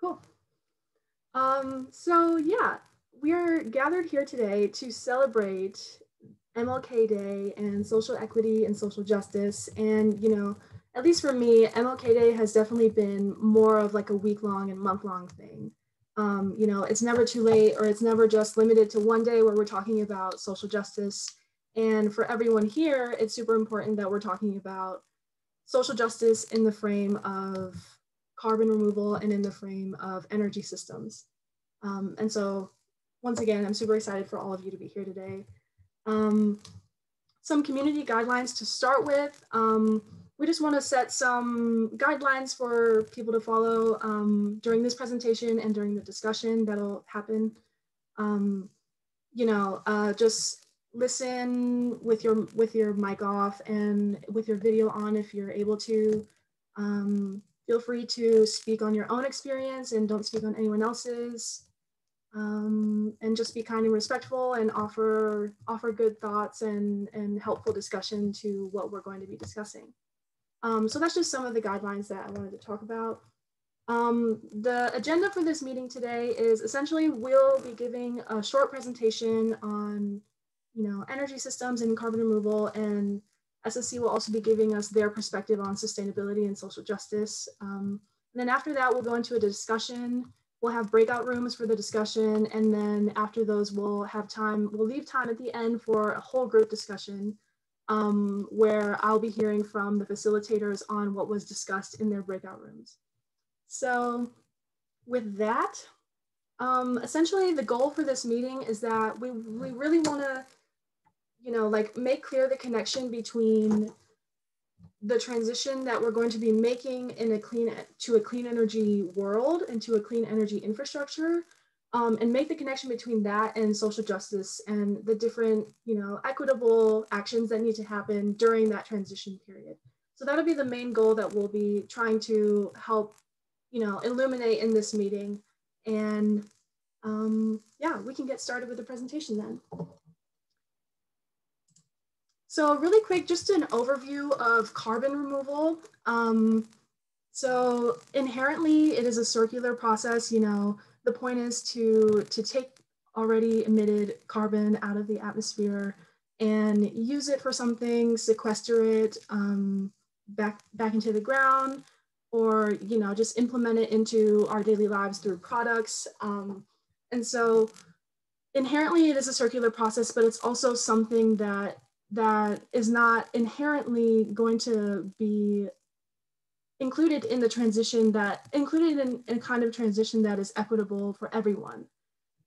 Cool. So yeah, we are gathered here today to celebrate MLK Day and social equity and social justice. And, at least for me, MLK Day has definitely been more of like a week-long and month-long thing. It's never too late, or it's never just limited to one day where we're talking about social justice. And for everyone here, it's super important that we're talking about social justice in the frame of carbon removal and in the frame of energy systems. And so, once again, I'm super excited for all of you to be here today. Some community guidelines to start with. We just want to set some guidelines for people to follow during this presentation and during the discussion that'll happen. Just listen with your mic off and with your video on if you're able to. Feel free to speak on your own experience and don't speak on anyone else's. And just be kind and respectful and offer good thoughts and helpful discussion to what we're going to be discussing. So that's just some of the guidelines that I wanted to talk about. The agenda for this meeting today is essentially we'll be giving a short presentation on, energy systems and carbon removal, and SSC will also be giving us their perspective on sustainability and social justice. And then after that, we'll go into a discussion. We'll have breakout rooms for the discussion, and then after those, we'll leave time at the end for a whole group discussion where I'll be hearing from the facilitators on what was discussed in their breakout rooms. So with that, essentially the goal for this meeting is that we really want to, make clear the connection between the transition that we're going to be making to a clean energy world and to a clean energy infrastructure, and make the connection between that and social justice and the different, equitable actions that need to happen during that transition period. So that'll be the main goal that we'll be trying to help, illuminate in this meeting. And yeah, we can get started with the presentation then. So really quick, just an overview of carbon removal. So inherently, it is a circular process. The point is to take already emitted carbon out of the atmosphere and use it for something, sequester it back into the ground, or just implement it into our daily lives through products. And so inherently, it is a circular process, but it's also something that is not inherently going to be included in the transition included in a kind of transition that is equitable for everyone.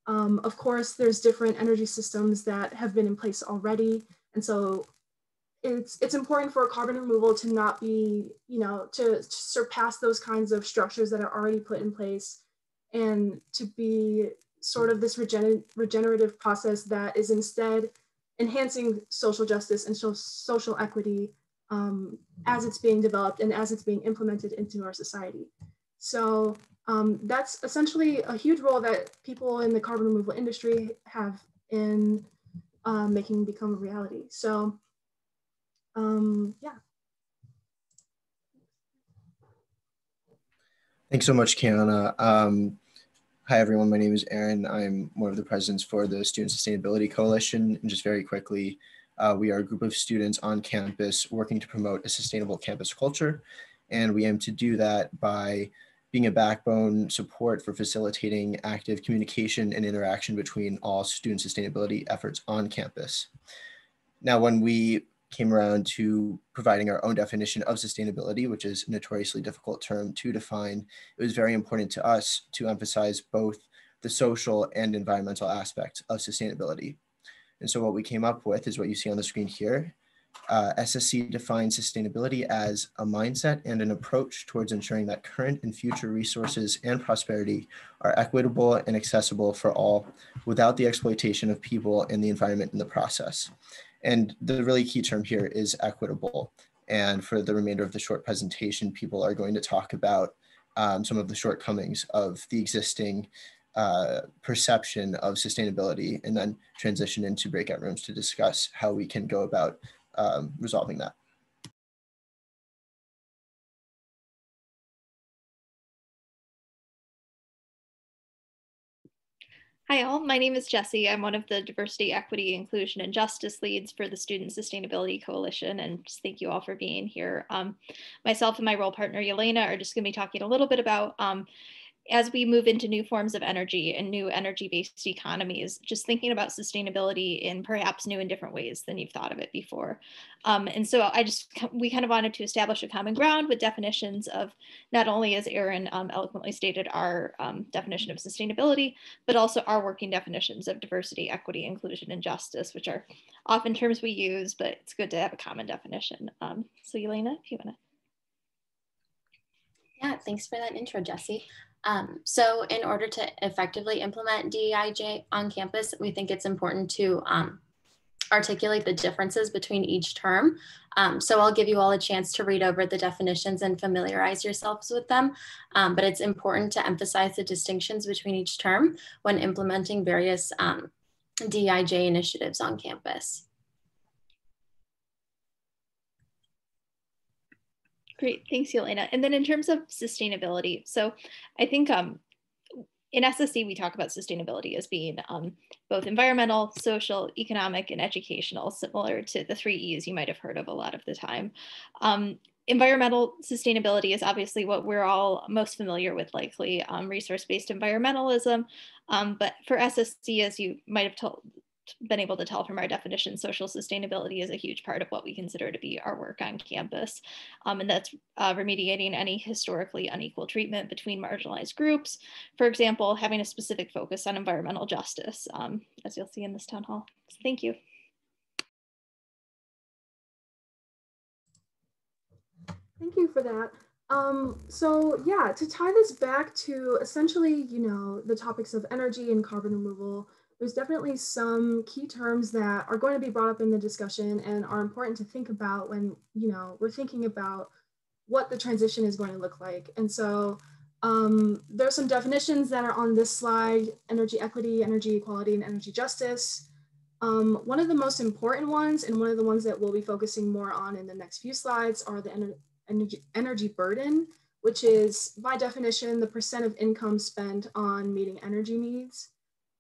Of course, there's different energy systems that have been in place already. And so it's important for carbon removal to not be, to surpass those kinds of structures that are already put in place, and to be sort of this regenerative process that is instead enhancing social justice and social equity as it's being developed and as it's being implemented into our society. So that's essentially a huge role that people in the carbon removal industry have in making become a reality. So yeah. Thanks so much, Kiana. Hi, everyone. My name is Aaron. I'm one of the presidents for the Student Sustainability Coalition. And just very quickly, we are a group of students on campus working to promote a sustainable campus culture. And we aim to do that by being a backbone support for facilitating active communication and interaction between all student sustainability efforts on campus. Now, when we came around to providing our own definition of sustainability, which is a notoriously difficult term to define, it was very important to us to emphasize both the social and environmental aspects of sustainability. And so what we came up with is what you see on the screen here. SSC defines sustainability as a mindset and an approach towards ensuring that current and future resources and prosperity are equitable and accessible for all without the exploitation of people and the environment in the process. And the really key term here is equitable. And for the remainder of the short presentation, people are going to talk about some of the shortcomings of the existing perception of sustainability, and then transition into breakout rooms to discuss how we can go about resolving that. Hi all, my name is Jessie. I'm one of the Diversity, Equity, Inclusion, and Justice leads for the Student Sustainability Coalition, and just thank you all for being here. Myself and my role partner, Yelena, are just going to be talking a little bit about as we move into new forms of energy and new energy-based economies, just thinking about sustainability in perhaps new and different ways than you've thought of it before. And so we kind of wanted to establish a common ground with definitions of not only, as Erin eloquently stated, our definition of sustainability, but also our working definitions of diversity, equity, inclusion, and justice, which are often terms we use, but it's good to have a common definition. So Yelena, if you want to. Yeah, thanks for that intro, Jessie. So in order to effectively implement DEIJ on campus, we think it's important to articulate the differences between each term. So I'll give you all a chance to read over the definitions and familiarize yourselves with them, but it's important to emphasize the distinctions between each term when implementing various DEIJ initiatives on campus. Great, thanks, Yelena. And then in terms of sustainability, so I think in SSC, we talk about sustainability as being both environmental, social, economic, and educational, similar to the 3 E's you might have heard of a lot of the time. Environmental sustainability is obviously what we're all most familiar with, likely resource-based environmentalism. But for SSC, as you might have been able to tell from our definition, social sustainability is a huge part of what we consider to be our work on campus. And that's remediating any historically unequal treatment between marginalized groups. For example, having a specific focus on environmental justice, as you'll see in this town hall. So thank you. Thank you for that. So yeah, to tie this back to essentially, the topics of energy and carbon removal, there's definitely some key terms that are going to be brought up in the discussion and are important to think about when, we're thinking about what the transition is going to look like. And so there's some definitions that are on this slide: energy equity, energy equality, and energy justice. One of the most important ones, and one of the ones that we'll be focusing more on in the next few slides, are the energy burden, which is by definition the percent of income spent on meeting energy needs.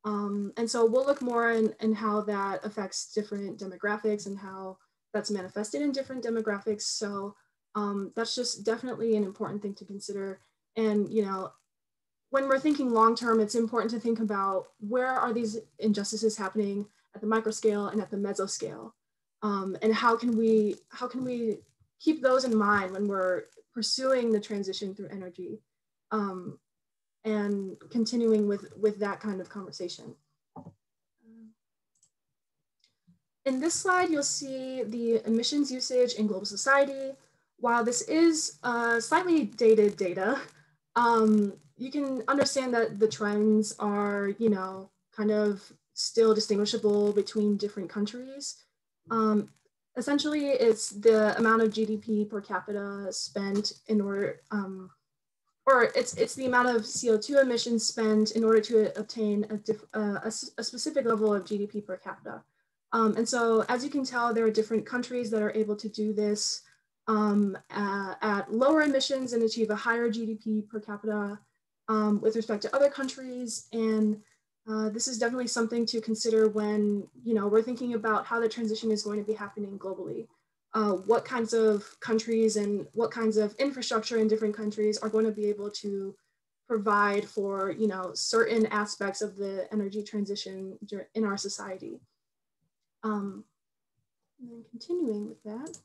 And so we'll look more in how that affects different demographics and how that's manifested in different demographics. So that's just definitely an important thing to consider. And, when we're thinking long-term, it's important to think about where are these injustices happening at the micro scale and at the meso scale. And how can we keep those in mind when we're pursuing the transition through energy? And continuing with that kind of conversation. In this slide, you'll see the emissions usage in global society. While this is slightly dated data, you can understand that the trends are, kind of still distinguishable between different countries. Essentially, it's the amount of GDP per capita spent in order, or it's the amount of CO2 emissions spent in order to obtain a specific level of GDP per capita. And so, as you can tell, there are different countries that are able to do this at lower emissions and achieve a higher GDP per capita with respect to other countries. And this is definitely something to consider when, we're thinking about how the transition is going to be happening globally. What kinds of countries and what kinds of infrastructure in different countries are going to be able to provide for, certain aspects of the energy transition in our society. And then continuing with that,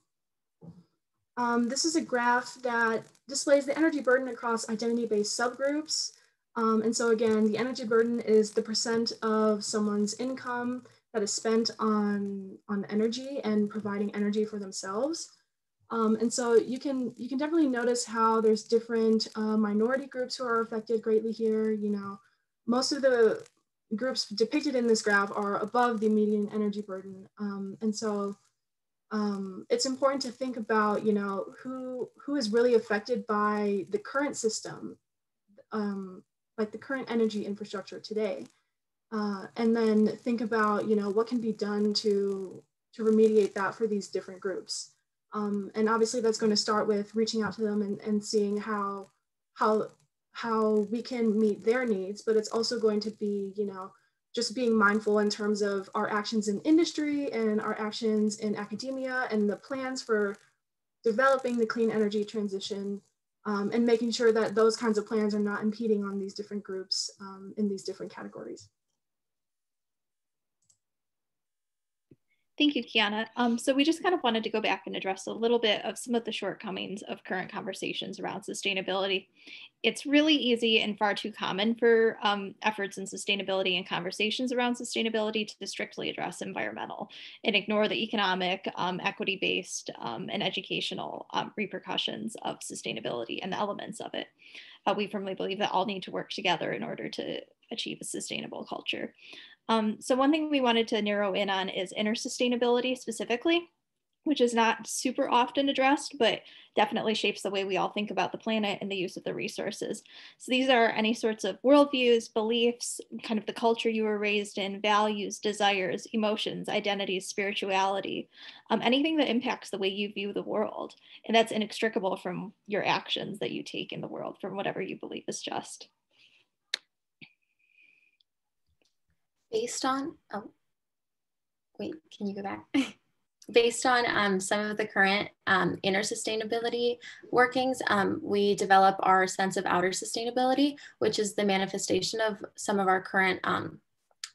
this is a graph that displays the energy burden across identity-based subgroups. And so again, the energy burden is the percent of someone's income that is spent on energy and providing energy for themselves. And so you can definitely notice how there's different minority groups who are affected greatly here. Most of the groups depicted in this graph are above the median energy burden. And so it's important to think about, who is really affected by the current system, like the current energy infrastructure today. And then think about, what can be done to remediate that for these different groups. And obviously that's going to start with reaching out to them and seeing how we can meet their needs, but it's also going to be, just being mindful in terms of our actions in industry and our actions in academia and the plans for developing the clean energy transition, and making sure that those kinds of plans are not impeding on these different groups in these different categories. Thank you, Kiana. So we just kind of wanted to go back and address a little bit of some of the shortcomings of current conversations around sustainability. It's really easy and far too common for efforts in sustainability and conversations around sustainability to strictly address environmental and ignore the economic, equity-based, and educational repercussions of sustainability and the elements of it. We firmly believe that all need to work together in order to achieve a sustainable culture. So one thing we wanted to narrow in on is intersustainability specifically, which is not super often addressed, but definitely shapes the way we all think about the planet and the use of the resources. So these are any sorts of worldviews, beliefs, kind of the culture you were raised in, values, desires, emotions, identities, spirituality, anything that impacts the way you view the world. And that's inextricable from your actions that you take in the world, from whatever you believe is just. Based on, oh, wait, can you go back? Based on some of the current inner sustainability workings, we develop our sense of outer sustainability, which is the manifestation of some of our current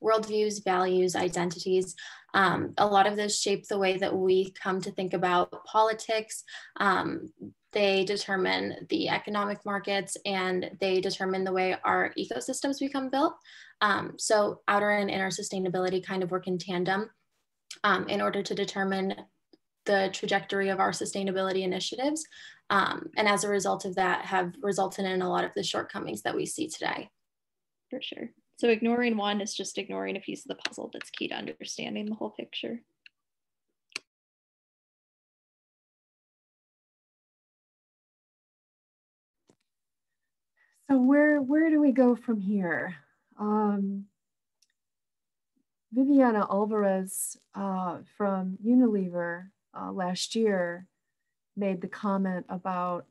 worldviews, values, identities. A lot of those shape the way that we come to think about politics. They determine the economic markets, and they determine the way our ecosystems become built. So outer and inner sustainability kind of work in tandem in order to determine the trajectory of our sustainability initiatives. And as a result of that, have resulted in a lot of the shortcomings that we see today. For sure. So ignoring one is just ignoring a piece of the puzzle that's key to understanding the whole picture. So where do we go from here? Viviana Alvarez from Unilever last year made the comment about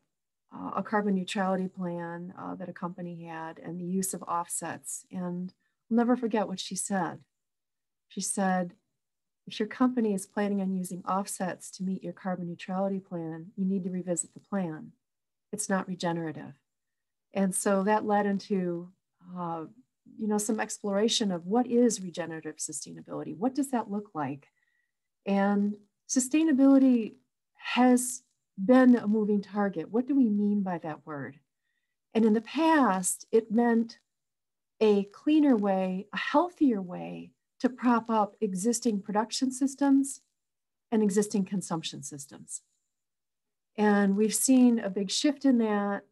a carbon neutrality plan that a company had and the use of offsets. And I'll never forget what she said. She said, if your company is planning on using offsets to meet your carbon neutrality plan, you need to revisit the plan. It's not regenerative. And so that led into some exploration of what is regenerative sustainability? What does that look like? And sustainability has been a moving target. What do we mean by that word? And in the past, it meant a cleaner way, a healthier way to prop up existing production systems and existing consumption systems. And we've seen a big shift in that,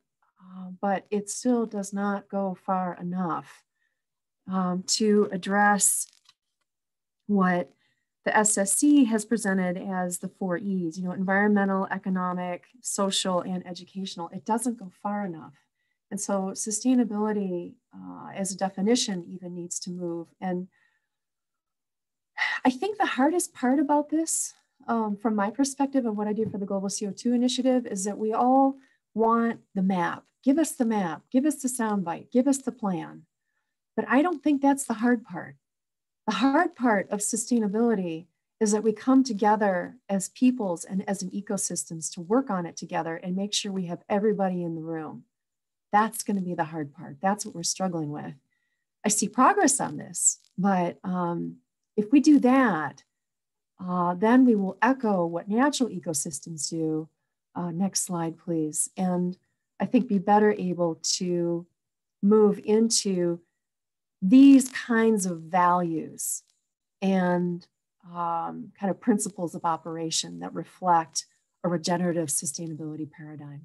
but it still does not go far enough to address what the SSC has presented as the 4 E's, environmental, economic, social, and educational. It doesn't go far enough. And so sustainability as a definition even needs to move. And I think the hardest part about this, from my perspective and what I do for the Global CO2 Initiative, is that we all want the map. Give us the map, give us the soundbite, give us the plan. But I don't think that's the hard part. The hard part of sustainability is that we come together as peoples and as an ecosystems to work on it together and make sure we have everybody in the room. That's going to be the hard part. That's what we're struggling with. I see progress on this, but if we do that, then we will echo what natural ecosystems do. Next slide, please. And I think be better able to move into these kinds of values and kind of principles of operation that reflect a regenerative sustainability paradigm.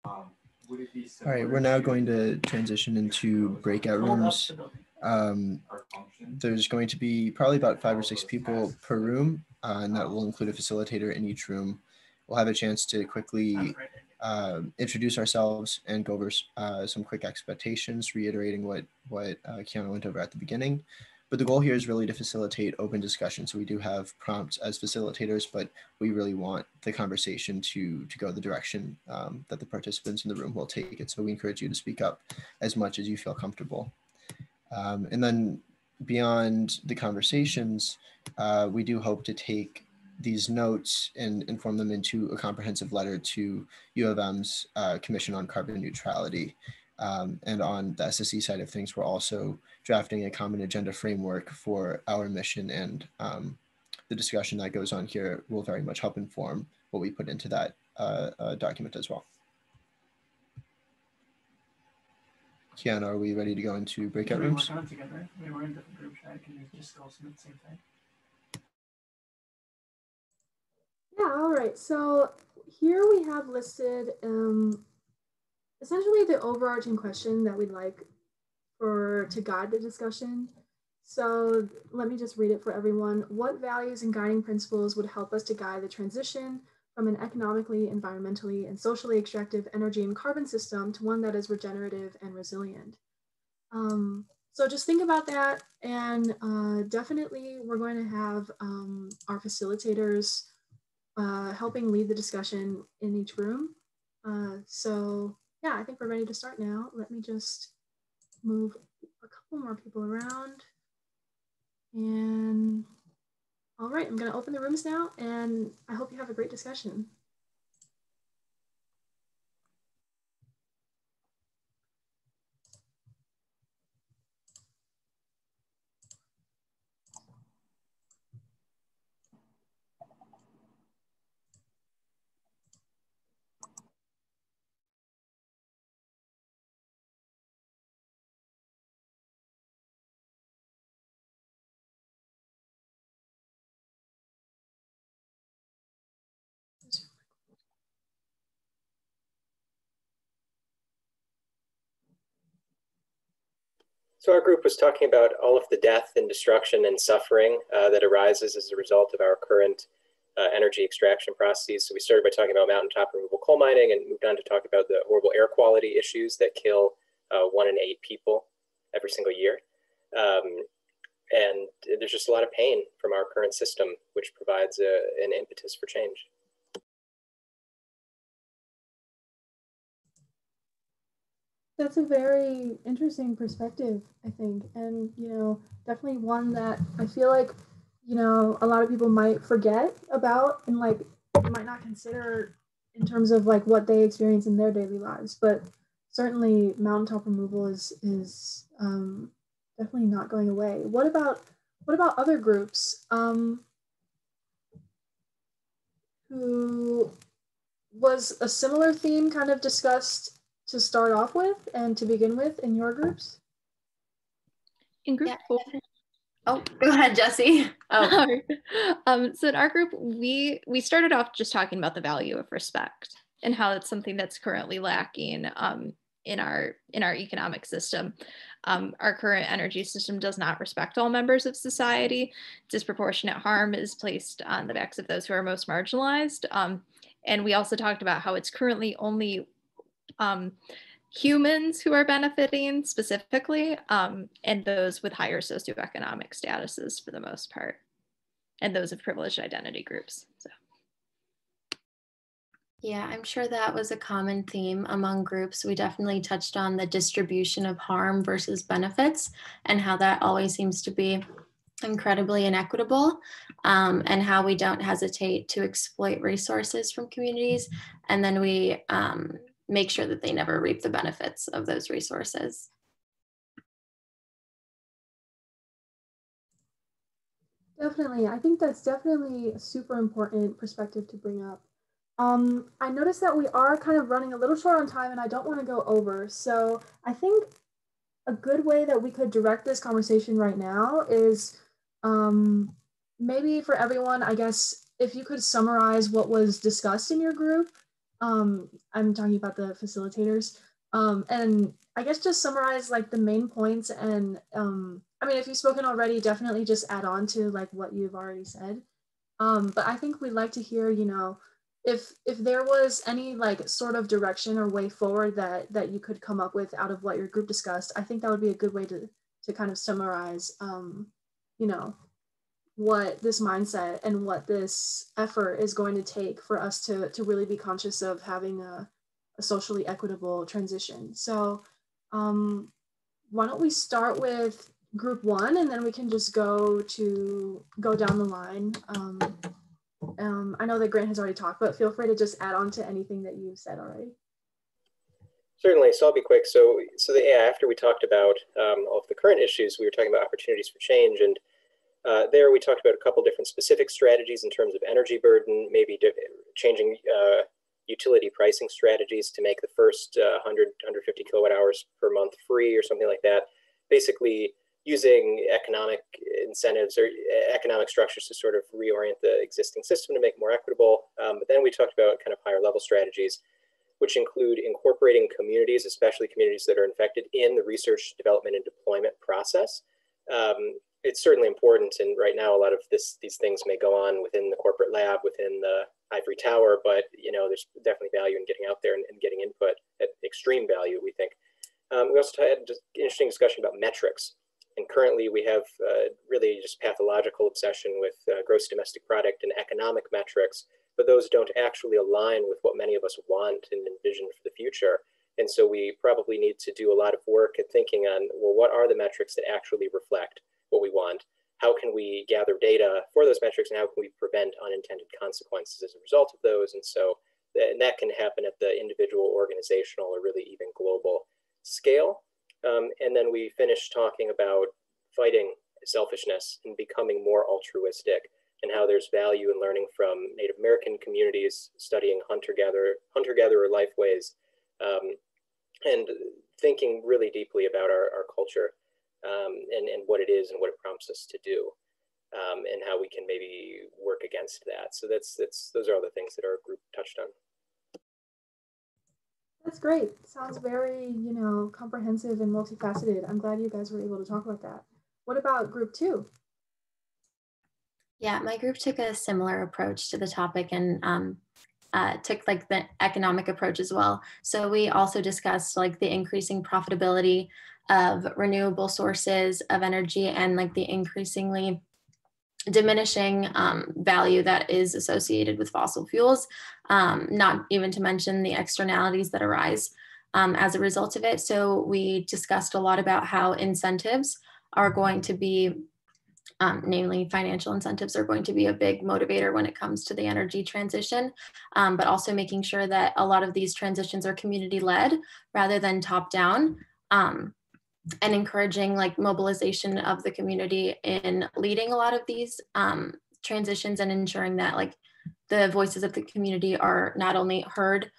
All right, we're now going to transition into breakout rooms. There's going to be probably about 5 or 6 people per room, and that will include a facilitator in each room. We'll have a chance to quickly introduce ourselves and go over some quick expectations, reiterating what Kiana went over at the beginning. But the goal here is really to facilitate open discussion. So we do have prompts as facilitators, but we really want the conversation to go the direction that the participants in the room will take it. So we encourage you to speak up as much as you feel comfortable. And then beyond the conversations, we do hope to take these notes and form them into a comprehensive letter to U of M's Commission on Carbon Neutrality. And on the SSE side of things, we're also drafting a common agenda framework for our mission, and the discussion that goes on here will very much help inform what we put into that document as well. Kiana, are we ready to go into breakout rooms? Can we work on it together? I mean, we're in different groups, right? Can you just all submit the same thing? Yeah, all right. So here we have listed essentially the overarching question that we'd like to guide the discussion. So let me just read it for everyone. What values and guiding principles would help us to guide the transition from an economically, environmentally, and socially extractive energy and carbon system to one that is regenerative and resilient? So just think about that, and definitely we're going to have our facilitators helping lead the discussion in each room. So yeah, I think we're ready to start now. Let me just move a couple more people around. And all right, I'm going to open the rooms now, and I hope you have a great discussion. So our group was talking about all of the death and destruction and suffering that arises as a result of our current energy extraction processes. So we started by talking about mountaintop removal coal mining and moved on to talk about the horrible air quality issues that kill 1 in 8 people every single year. And there's just a lot of pain from our current system, which provides an impetus for change. That's a very interesting perspective, I think. And, you know, definitely one that I feel like, you know, a lot of people might forget about and like might not consider in terms of like what they experience in their daily lives. But certainly mountaintop removal is definitely not going away. What about other groups who was a similar theme kind of discussed to start off with and to begin with in your groups? In group 4. Oh, go ahead, Jesse. Oh. So in our group, we started off just talking about the value of respect and how it's something that's currently lacking in our economic system. Our current energy system does not respect all members of society. Disproportionate harm is placed on the backs of those who are most marginalized. And we also talked about how it's currently only humans who are benefiting specifically, and those with higher socioeconomic statuses for the most part, and those of privileged identity groups. So. Yeah, I'm sure that was a common theme among groups. We definitely touched on the distribution of harm versus benefits and how that always seems to be incredibly inequitable, and how we don't hesitate to exploit resources from communities. And then we make sure that they never reap the benefits of those resources. Definitely. I think that's definitely a super important perspective to bring up. I noticed that we are kind of running a little short on time and I don't want to go over. So I think a good way that we could direct this conversation right now is maybe for everyone, I guess, if you could summarize what was discussed in your group. I'm talking about the facilitators. And I guess just summarize like the main points. And I mean, if you've spoken already, definitely just add on to like what you've already said. But I think we'd like to hear, you know, if there was any like sort of direction or way forward that you could come up with out of what your group discussed, I think that would be a good way to kind of summarize you know, what this mindset and what this effort is going to take for us to really be conscious of having a socially equitable transition. So why don't we start with group one, and then we can just go down the line. I know that Grant has already talked, but feel free to just add on to anything that you've said already. Certainly, so I'll be quick. After we talked about all of the current issues, we were talking about opportunities for change, and there we talked about a couple different specific strategies in terms of energy burden, maybe changing utility pricing strategies to make the first 100, 150 kilowatt hours per month free or something like that. Basically using economic incentives or economic structures to sort of reorient the existing system to make it more equitable. But then we talked about kind of higher level strategies, which include incorporating communities, especially communities that are infected, in the research, development, and deployment process. It's certainly important, and right now a lot of these things may go on within the corporate lab, within the ivory tower, but there's definitely value in getting out there and getting input, at extreme value, we think. We also had an interesting discussion about metrics, and currently we have really just pathological obsession with gross domestic product and economic metrics, but those don't actually align with what many of us want and envision for the future. And so we probably need to do a lot of work at thinking on, well, what are the metrics that actually reflect what we want? How can we gather data for those metrics, and how can we prevent unintended consequences as a result of those? And so that can happen at the individual, organizational, or really even global scale. And then we finished talking about fighting selfishness and becoming more altruistic, and how there's value in learning from Native American communities, studying hunter-gatherer life ways, and thinking really deeply about our culture and what it is and what it prompts us to do, and how we can maybe work against that. So those are all the things that our group touched on. That's great. Sounds very, comprehensive and multifaceted. I'm glad you guys were able to talk about that. What about group two? Yeah, my group took a similar approach to the topic and took like the economic approach as well. So we also discussed like the increasing profitability of renewable sources of energy and like the increasingly diminishing value that is associated with fossil fuels, not even to mention the externalities that arise as a result of it. So we discussed a lot about how incentives are going to be, namely financial incentives, are going to be a big motivator when it comes to the energy transition, but also making sure that a lot of these transitions are community-led rather than top-down, and encouraging like mobilization of the community in leading a lot of these transitions, and ensuring that like the voices of the community are not only heard,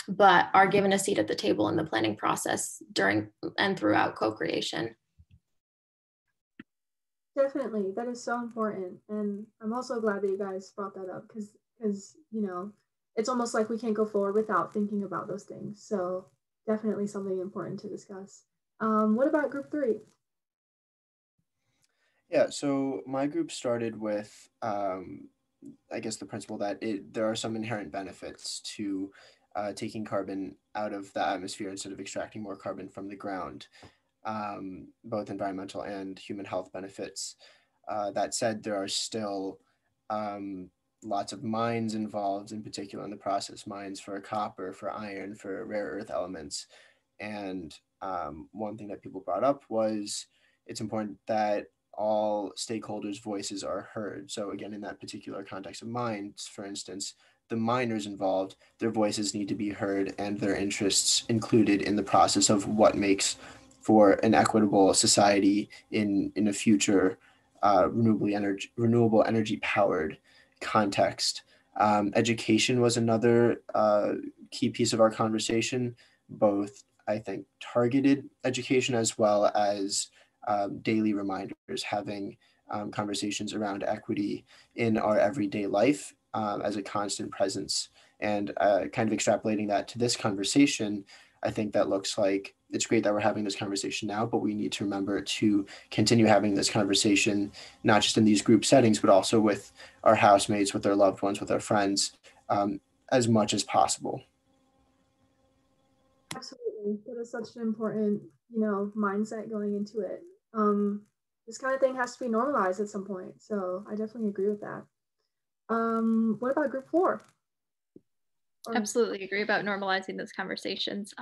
but are given a seat at the table in the planning process during and throughout co-creation. Definitely, that is so important. And I'm also glad that you guys brought that up, because it's almost like we can't go forward without thinking about those things. So definitely something important to discuss. What about group three? Yeah, so my group started with, I guess, the principle that there are some inherent benefits to taking carbon out of the atmosphere instead of extracting more carbon from the ground, both environmental and human health benefits. That said, there are still lots of mines involved, in particular in the process, mines for copper, for iron, for rare earth elements. And one thing that people brought up was it's important that all stakeholders' voices are heard. So again, in that particular context of mines, for instance, the miners involved, their voices need to be heard and their interests included in the process of what makes for an equitable society in a future renewable energy powered context. Education was another key piece of our conversation, both I think targeted education as well as daily reminders, having conversations around equity in our everyday life as a constant presence. And kind of extrapolating that to this conversation, I think that looks like it's great that we're having this conversation now, but we need to remember to continue having this conversation, not just in these group settings, but also with our housemates, with our loved ones, with our friends, as much as possible. Absolutely. That is such an important, mindset going into it. this kind of thing has to be normalized at some point. So I definitely agree with that. What about group 4? Absolutely agree about normalizing those conversations.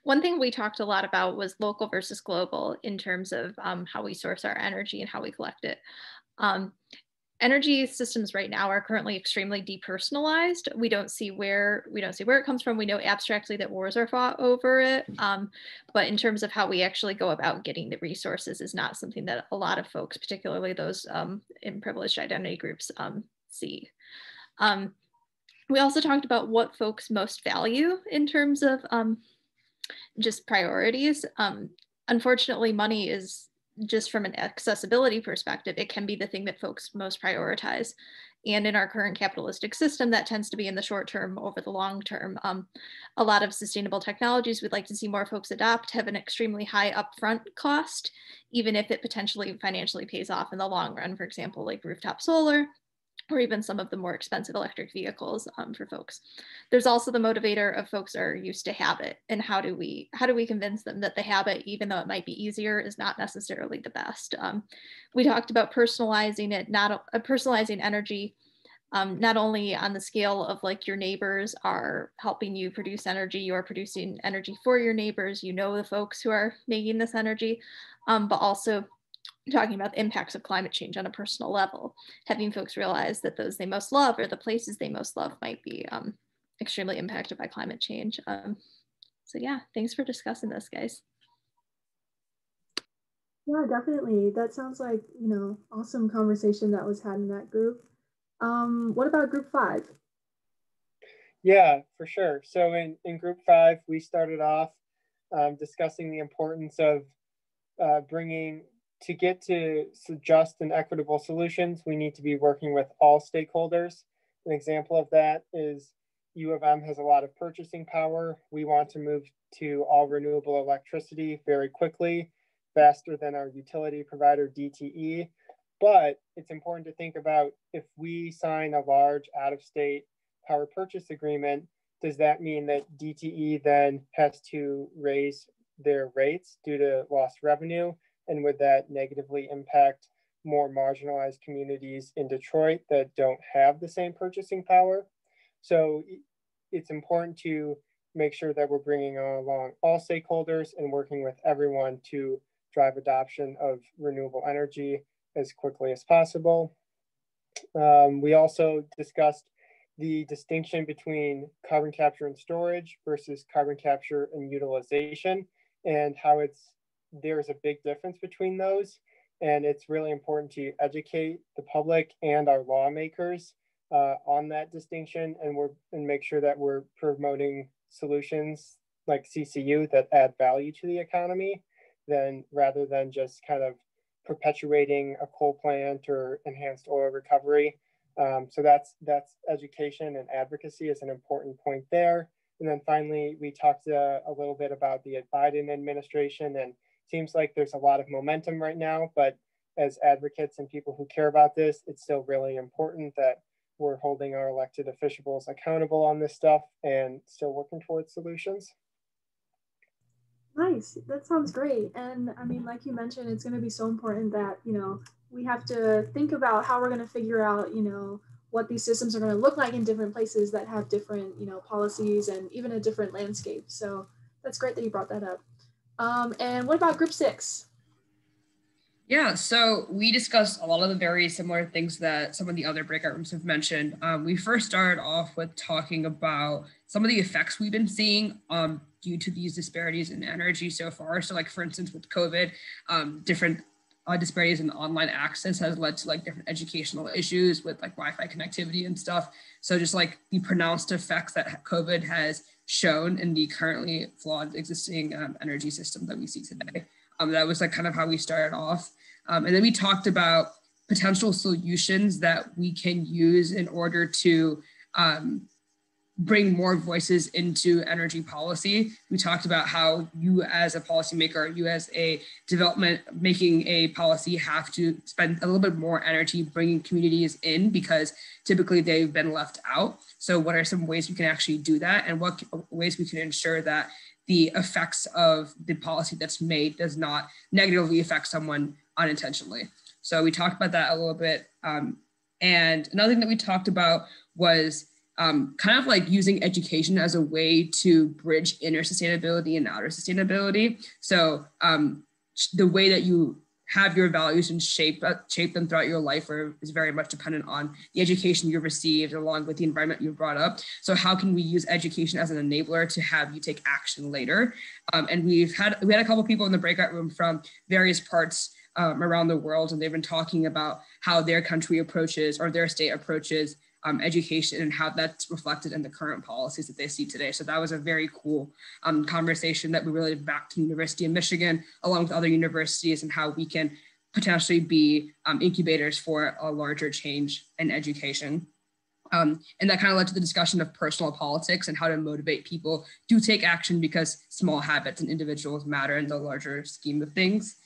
One thing we talked a lot about was local versus global in terms of how we source our energy and how we collect it. Energy systems right now are currently extremely depersonalized. We don't see where it comes from. We know abstractly that wars are fought over it, but in terms of how we actually go about getting the resources is not something that a lot of folks, particularly those in privileged identity groups, see. We also talked about what folks most value in terms of just priorities. Unfortunately, money is, just from an accessibility perspective, it can be the thing that folks most prioritize. And in our current capitalistic system, that tends to be in the short term over the long term. A lot of sustainable technologies we'd like to see more folks adopt have an extremely high upfront cost, even if it potentially financially pays off in the long run, for example, like rooftop solar, or even some of the more expensive electric vehicles for folks. There's also the motivator of folks are used to habit, and how do we convince them that the habit, even though it might be easier, is not necessarily the best. We talked about personalizing it, personalizing energy, not only on the scale of like your neighbors are helping you produce energy, you're producing energy for your neighbors, you know the folks who are making this energy, but also talking about the impacts of climate change on a personal level, having folks realize that those they most love or the places they most love might be extremely impacted by climate change. So yeah, thanks for discussing this, guys. Yeah, definitely. That sounds like, awesome conversation that was had in that group. What about group 5? Yeah, for sure. So in group 5, we started off discussing the importance of to get to just and equitable solutions, we need to be working with all stakeholders. An example of that is U of M has a lot of purchasing power. We want to move to all renewable electricity very quickly, faster than our utility provider DTE. But it's important to think about, if we sign a large out-of-state power purchase agreement, does that mean that DTE then has to raise their rates due to lost revenue? And would that negatively impact more marginalized communities in Detroit that don't have the same purchasing power? So it's important to make sure that we're bringing along all stakeholders and working with everyone to drive adoption of renewable energy as quickly as possible. We also discussed the distinction between carbon capture and storage versus carbon capture and utilization, and how there's a big difference between those. And it's really important to educate the public and our lawmakers on that distinction, and make sure that we're promoting solutions like CCU that add value to the economy, rather than just kind of perpetuating a coal plant or enhanced oil recovery. So that's education and advocacy is an important point there. And then finally, we talked a little bit about the Biden administration, and seems like there's a lot of momentum right now, but as advocates and people who care about this, it's still really important that we're holding our elected officials accountable on this stuff and still working towards solutions. Nice, that sounds great. And I mean, like you mentioned, it's going to be so important that, we have to think about how we're going to figure out, what these systems are going to look like in different places that have different, policies and even a different landscape. So that's great that you brought that up. And what about group 6? Yeah, so we discussed a lot of the very similar things that some of the other breakout rooms have mentioned. We first started off with talking about some of the effects we've been seeing due to these disparities in energy so far. So like, for instance, with COVID, different disparities in online access has led to like different educational issues with like Wi-Fi connectivity and stuff. So just like the pronounced effects that COVID has shown in the currently flawed existing energy system that we see today. That was like kind of how we started off. And then we talked about potential solutions that we can use in order to bring more voices into energy policy. We talked about how you as a policymaker, you as a development making a policy have to spend a little bit more energy bringing communities in, because typically they've been left out. So what are some ways we can actually do that, and what ways we can ensure that the effects of the policy that's made does not negatively affect someone unintentionally. So we talked about that a little bit. And another thing that we talked about was kind of like using education as a way to bridge inner sustainability and outer sustainability. So the way that you have your values and shape them throughout your life is very much dependent on the education you received along with the environment you brought up. So how can we use education as an enabler to have you take action later? And we had a couple of people in the breakout room from various parts around the world, and they've been talking about how their country approaches or their state approaches education and how that's reflected in the current policies that they see today. So that was a very cool conversation that we related back to the University of Michigan, along with other universities, and how we can potentially be incubators for a larger change in education. And that kind of led to the discussion of personal politics and how to motivate people to take action because small habits and individuals matter in the larger scheme of things.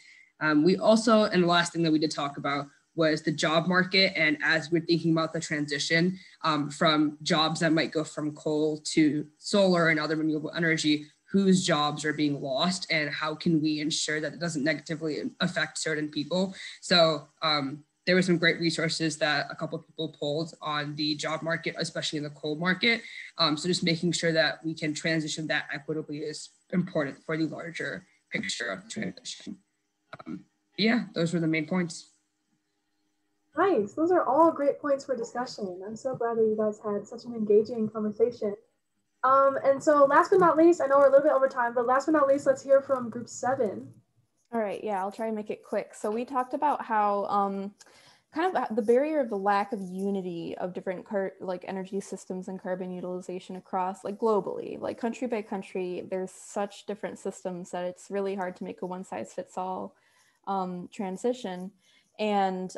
We also, and the last thing that we did talk about was the job market. And as we're thinking about the transition from jobs that might go from coal to solar and other renewable energy, whose jobs are being lost and how can we ensure that it doesn't negatively affect certain people. So there were some great resources that a couple of people pulled on the job market, especially in the coal market. So just making sure that we can transition that equitably is important for the larger picture of transition. Yeah, those were the main points. Nice. Those are all great points for discussion. I'm so glad that you guys had such an engaging conversation. And so last but not least, I know we're a little bit over time, but last but not least, let's hear from group 7. All right, yeah, I'll try and make it quick. So we talked about how kind of the barrier of the lack of unity of different like energy systems and carbon utilization across like globally, like country by country, there's such different systems that it's really hard to make a one size fits all transition. And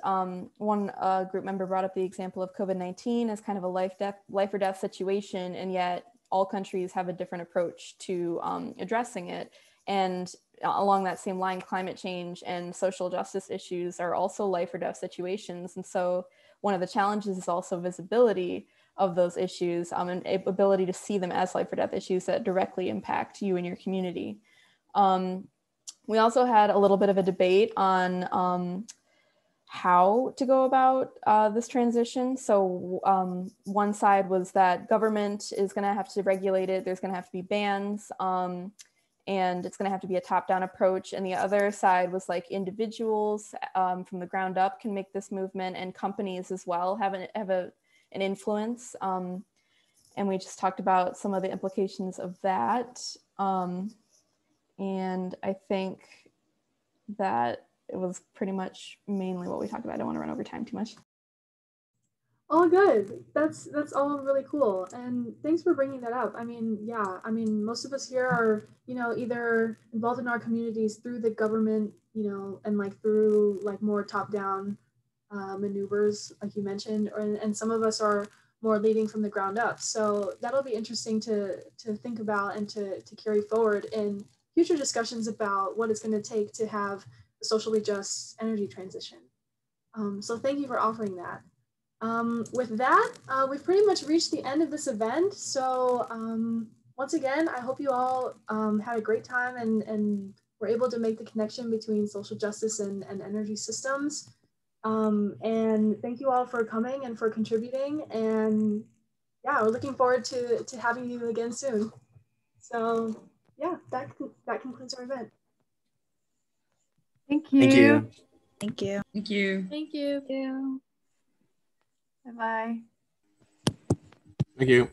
one group member brought up the example of COVID-19 as kind of a life or death situation, and yet all countries have a different approach to addressing it. And along that same line, climate change and social justice issues are also life or death situations. And so one of the challenges is also visibility of those issues and ability to see them as life or death issues that directly impact you and your community. We also had a little bit of a debate on how to go about this transition. So one side was that government is going to have to regulate it. There's going to have to be bans, and it's going to have to be a top-down approach. And the other side was like individuals from the ground up can make this movement, and companies as well have an influence. And we just talked about some of the implications of that. And I think that it was pretty much mainly what we talked about. I don't want to run over time too much. All good. That's all really cool. And thanks for bringing that up. I mean, yeah, I mean, most of us here are, either involved in our communities through the government, and like through like more top-down maneuvers, like you mentioned, and some of us are more leading from the ground up. So that'll be interesting to think about and to carry forward in future discussions about what it's going to take to have a socially just energy transition. So thank you for offering that. With that, we've pretty much reached the end of this event. So once again, I hope you all had a great time and were able to make the connection between social justice and energy systems. And thank you all for coming and for contributing. And yeah, we're looking forward to having you again soon. So yeah, that concludes our event. Thank you. Thank you. Thank you. Thank you. Thank you. Bye-bye. Thank you.